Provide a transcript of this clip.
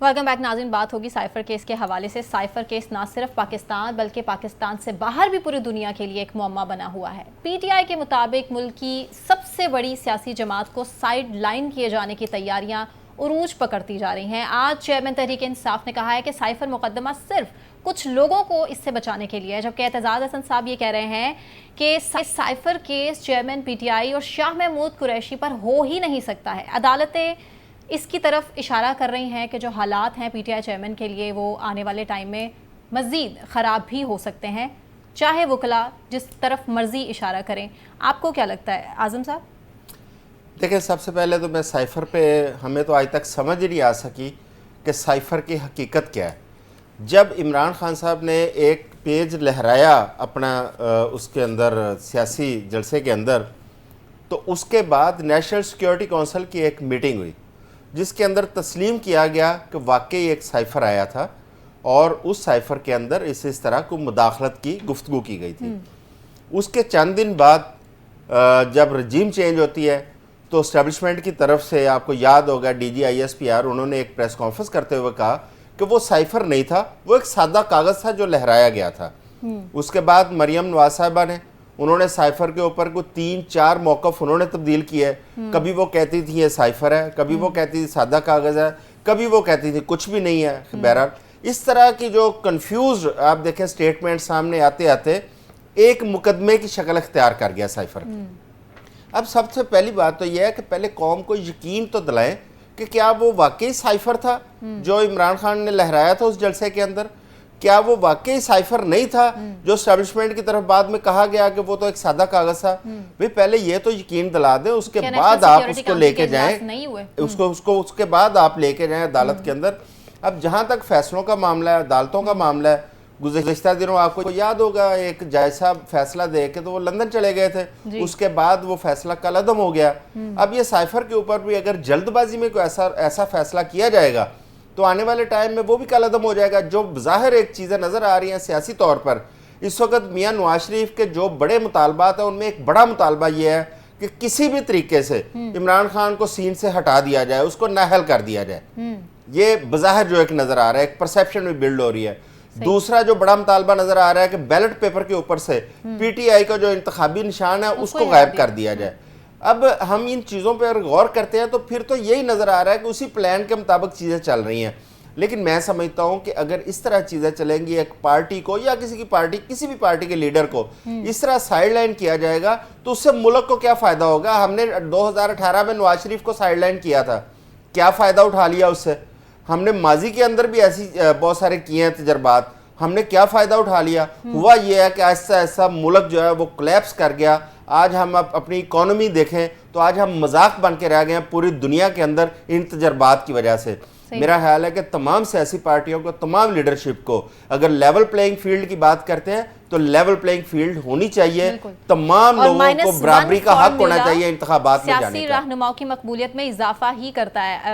Welcome back नाज़रीन। बात होगी साइफर केस के हवाले से। साइफर केस ना सिर्फ पाकिस्तान बल्कि पाकिस्तान से बाहर भी पूरी दुनिया के लिए एक मुअम्मा बना हुआ है। पीटीआई के मुताबिक मुल्क की सबसे बड़ी सियासी जमात को साइड लाइन किए जाने की तैयारियां उरूज पकड़ती जा रही हैं। आज चेयरमैन तहरीक इंसाफ ने कहा है कि साइफर मुकदमा सिर्फ कुछ लोगों को इससे बचाने के लिए है, जबकि एतजाज़ हसन साहब ये कह रहे हैं कि साइफर केस चेयरमैन पीटीआई और शाह महमूद कुरैशी पर हो ही नहीं सकता है। अदालतें इसकी तरफ इशारा कर रही हैं कि जो हालात हैं पीटीआई चेयरमैन के लिए वो आने वाले टाइम में मज़ीद ख़राब भी हो सकते हैं, चाहे वकला जिस तरफ मर्जी इशारा करें। आपको क्या लगता है आज़म साहब? देखिए, सबसे पहले तो मैं साइफ़र पे हमें तो आज तक समझ ही नहीं आ सकी कि साइफ़र की हकीकत क्या है। जब इमरान खान साहब ने एक पेज लहराया अपना उसके अंदर सियासी जलसे के अंदर, तो उसके बाद नेशनल सिक्योरिटी काउंसिल की एक मीटिंग हुई जिसके अंदर तस्लीम किया गया कि वाकई एक साइफ़र आया था और उस साइफ़र के अंदर इस तरह को मुदाखलत की गुफ्तगू की गई थी। उसके चंद दिन बाद जब रजीम चेंज होती है तो इस्टेब्लिशमेंट की तरफ से, आपको याद होगा, DGISPR उन्होंने एक प्रेस कॉन्फ्रेंस करते हुए कहा कि वो साइफ़र नहीं था, वो एक सादा कागज़ था जो लहराया गया था। उसके बाद मरियम नवाज साहिबा ने उन्होंने साइफ़र के ऊपर को 3-4 मौक़िफ़ उन्होंने तब्दील किए। कभी वो कहती थी ये साइफ़र है, कभी वो कहती थी सादा कागज़ है, कभी वो कहती थी कुछ भी नहीं है। बहरहाल इस तरह की जो कन्फ्यूज आप देखें स्टेटमेंट सामने आते आते एक मुकदमे की शक्ल इख्तियार कर गया साइफ़र। अब सबसे पहली बात तो यह है कि पहले कौम को यकीन तो दिलाएं कि क्या वो वाकई साइफ़र था जो इमरान खान ने लहराया था उस जलसे के अंदर। क्या वो वाकई साइफ़र नहीं था जो एस्टेब्लिशमेंट की तरफ बाद में कहा गया कि वो तो एक सादा कागज़ था। भाई पहले ये तो यकीन दिला दें, उसके बाद आप उसको लेके जाएं, उसके बाद आप लेके जाएं अदालत के अंदर। अब जहाँ तक फैसलों का मामला है, अदालतों का मामला है, गुज़श्ता दिनों आपको याद होगा एक जज साहब फैसला दे के तो वो लंदन चले गए थे, उसके बाद वो फैसला कलअदम हो गया। अब ये साइफ़र के ऊपर भी अगर जल्दबाजी में कोई ऐसा फैसला किया जाएगा तो आने वाले टाइम में वो भी कलअदम हो जाएगा। जो ज़ाहिर एक चीज़ें नज़र आ रही हैं सियासी तौर पर इस वक्त मियाँ नवाज शरीफ के जो बड़े मुतालबात हैं उनमें एक बड़ा मुतालबा ये है कि किसी भी तरीके से इमरान खान को सीन से हटा दिया जाए, उसको नाअहल कर दिया जाए। ये बज़ाहिर जो एक नज़र आ रहा है, एक परसेप्शन भी बिल्ड हो रही है। दूसरा जो बड़ा मुतालबा नज़र आ रहा है कि बैलेट पेपर के ऊपर से PTI का जो इंतखाबी निशान है उसको गायब कर दिया जाए। अब हम इन चीज़ों पर गौर करते हैं तो फिर तो यही नज़र आ रहा है कि उसी प्लान के मुताबिक चीज़ें चल रही हैं। लेकिन मैं समझता हूँ कि अगर इस तरह चीज़ें चलेंगी, एक पार्टी को या किसी भी पार्टी के लीडर को इस तरह साइड लाइन किया जाएगा तो उससे मुल्क को क्या फ़ायदा होगा। हमने 2018 में नवाज शरीफ को साइड लाइन किया था, क्या फ़ायदा उठा लिया उससे। हमने माजी के अंदर भी ऐसी बहुत सारे किए हैं तजर्बात, हमने क्या फ़ायदा उठा लिया। हुआ ये है कि ऐसा ऐसा मुल्क जो है वो कोलैप्स कर गया। आज हम अपनी इकोनॉमी देखें तो आज हम मजाक बन के रह गए हैं पूरी दुनिया के अंदर इन तजर्बात की वजह से। मेरा ख्याल है कि तमाम सियासी पार्टियों को, तमाम लीडरशिप को, अगर लेवल प्लेइंग फील्ड की बात करते हैं तो लेवल प्लेइंग फील्ड होनी चाहिए। तमाम लोगों को बराबरी का हक होना चाहिए इंतखाबात में जाने का। सियासी रहनुमाओं की मकबूलियत में इजाफा ही करता है